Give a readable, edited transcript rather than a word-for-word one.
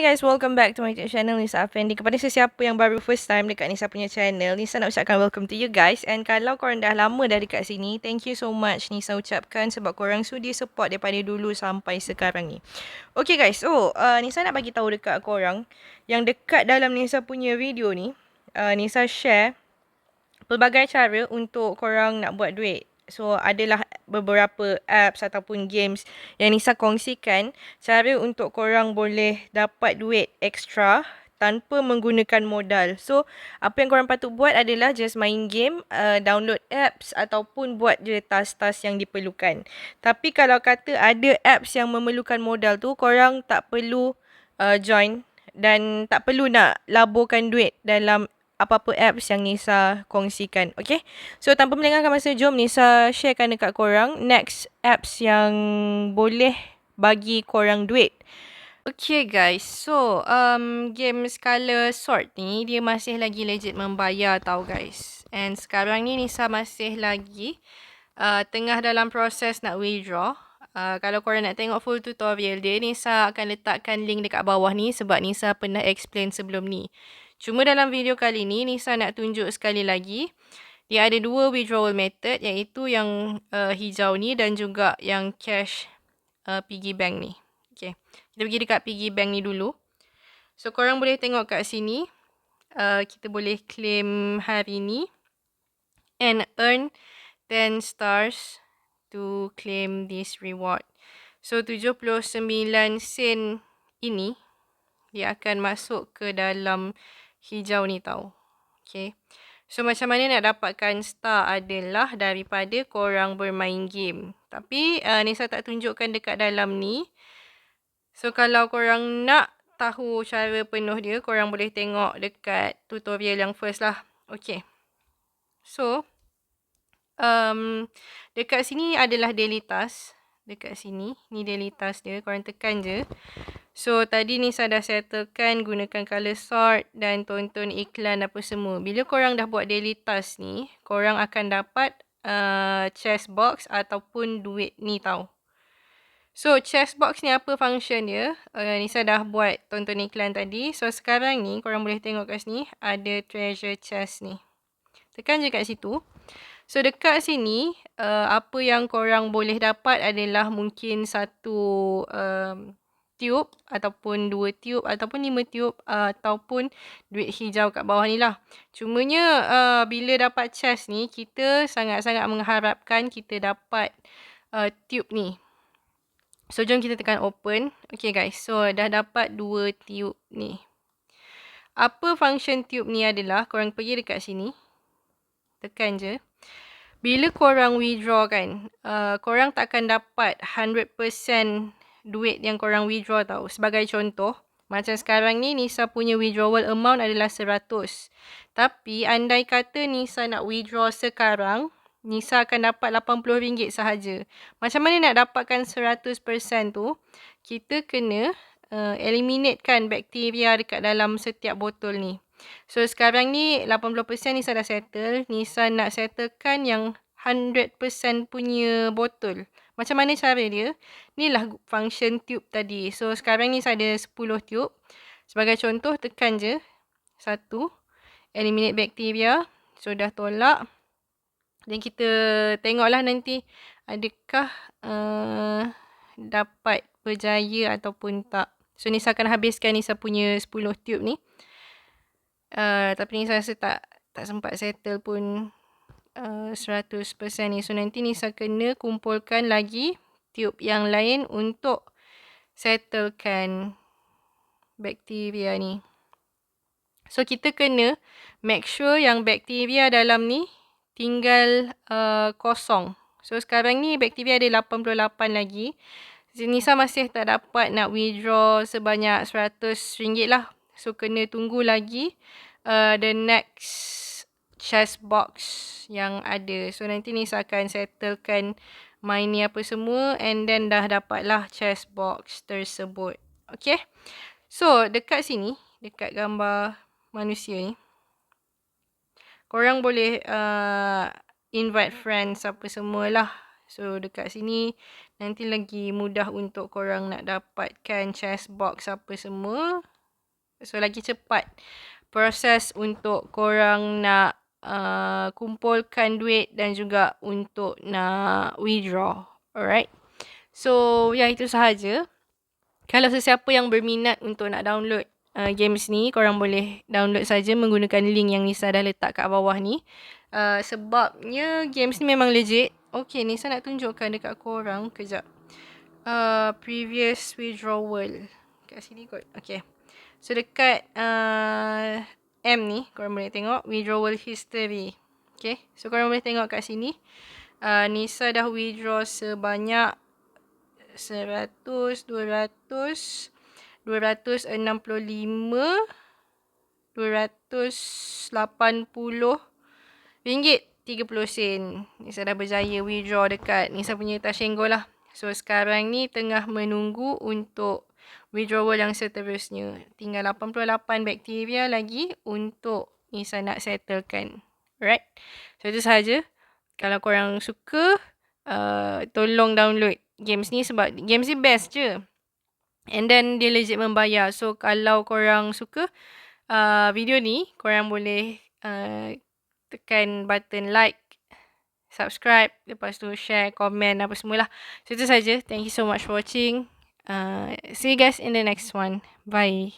guys, welcome back to my channel Nisa Afendi. Kepada sesiapa yang baru first time dekat Nisa punya channel, Nisa nak ucapkan welcome to you guys. And kalau korang dah lama dah dekat sini, thank you so much Nisa ucapkan sebab korang sudi support daripada dulu sampai sekarang ni. Okay guys, so Nisa nak bagi tahu dekat korang yang dekat dalam Nisa punya video ni, Nisa share pelbagai cara untuk korang nak buat duit. So, adalah beberapa apps ataupun games yang Nisa kongsikan cara untuk korang boleh dapat duit extra tanpa menggunakan modal. So, apa yang korang patut buat adalah just main game, download apps ataupun buat je task-task yang diperlukan. Tapi kalau kata ada apps yang memerlukan modal tu, korang tak perlu join dan tak perlu nak laburkan duit dalam apa-apa apps yang Nisa kongsikan. Okay? So, tanpa melengahkan masa, jom Nisa sharekan dekat korang next apps yang boleh bagi korang duit. Okay guys, so game Skala Sword ni dia masih lagi legit membayar tau guys. And sekarang ni Nisa masih lagi tengah dalam proses nak withdraw. Kalau korang nak tengok full tutorial dia, Nisa akan letakkan link dekat bawah ni sebab Nisa pernah explain sebelum ni. Cuma dalam video kali ni, Nisa nak tunjuk sekali lagi. Dia ada dua withdrawal method iaitu yang hijau ni dan juga yang cash piggy bank ni. Okay. Kita pergi dekat piggy bank ni dulu. So, korang boleh tengok kat sini. Kita boleh claim hari ni. And earn 10 stars to claim this reward. So, 79 sen ini dia akan masuk ke dalam hijau ni tau. Okay. So, macam mana nak dapatkan star adalah daripada korang bermain game. Tapi, Nisa tak tunjukkan dekat dalam ni. So, kalau korang nak tahu cara penuh dia, korang boleh tengok dekat tutorial yang first lah. Okay. So, dekat sini adalah daily task. Dekat sini, ni daily task dia. Korang tekan je. So, tadi Nisa dah settlekan gunakan colour sort dan tonton iklan apa semua. Bila korang dah buat daily task ni, korang akan dapat chest box ataupun duit ni tau. So, chest box ni apa function dia? Nisa dah buat tonton iklan tadi. So, sekarang ni korang boleh tengok kat sini ada treasure chest ni. Tekan je kat situ. So, dekat sini, apa yang korang boleh dapat adalah mungkin satu tube ataupun 2 tube ataupun 5 tube ataupun duit hijau kat bawah ni lah. Cumanya bila dapat chest ni, kita sangat-sangat mengharapkan kita dapat tube ni. So, jom kita tekan open. Okay guys, so dah dapat 2 tube ni. Apa function tube ni adalah, korang pergi dekat sini. Tekan je. Bila korang withdraw kan, korang tak akan dapat 100% duit yang korang withdraw tau. Sebagai contoh, macam sekarang ni Nisa punya withdrawal amount adalah 100. Tapi andai kata Nisa nak withdraw sekarang, Nisa akan dapat RM80 sahaja. Macam mana nak dapatkan 100% tu? Kita kena eliminatekan bakteria dekat dalam setiap botol ni. So, sekarang ni 80% Nisa dah settle. Nisa nak settlekan yang 100% punya botol. Macam mana cara dia? Inilah function tube tadi. So, sekarang ni saya ada 10 tube. Sebagai contoh, tekan je. 1. Eliminate bacteria. So, dah tolak. Dan kita tengoklah nanti adakah dapat berjaya ataupun tak. So, Nisa akan habiskan Nisa punya 10 tube ni. Tapi Nisa rasa tak sempat settle pun 100% ni. So, nanti Nisa kena kumpulkan lagi tube yang lain untuk settlekan bakteria ni. So, kita kena make sure yang bakteria dalam ni tinggal kosong. So, sekarang ni bakteria ada 88 lagi. Nisa masih tak dapat nak withdraw sebanyak RM100 lah. So, kena tunggu lagi the next chest box yang ada. So, nanti Nisa akan settlekan main ni apa semua and then dah dapatlah chest box tersebut. Okay. So, dekat sini, dekat gambar manusia ni, korang boleh invite friends apa semualah. So, dekat sini nanti lagi mudah untuk korang nak dapatkan chest box apa semua. So lagi cepat proses untuk korang nak kumpulkan duit dan juga untuk nak withdraw. Alright. So itu sahaja. Kalau sesiapa yang berminat untuk nak download games ni, korang boleh download saja menggunakan link yang Nisa dah letak kat bawah ni. Sebabnya games ni memang legit. Okay, Nisa nak tunjukkan dekat korang. Kejap. Previous withdrawal. Kat sini kot. Okay. So dekat M ni, korang boleh tengok withdrawal history. Okay. So korang boleh tengok kat sini. Nisa dah withdraw sebanyak 100, 200, 265, 280 ringgit 30 sen. Nisa dah berjaya withdraw dekat Nisa punya Tashengo lah. So sekarang ni tengah menunggu untuk withdrawal yang seterusnya. Tinggal 88 bakteria lagi untuk Nisa nak settlekan. Alright. So itu sahaja. Kalau korang suka, tolong download games ni sebab games ni best je. And then dia legit membayar. So kalau korang suka video ni, korang boleh tekan button like, subscribe, lepas tu share, komen, apa semualah. So itu saja. Thank you so much for watching. See you guys in the next one. Bye.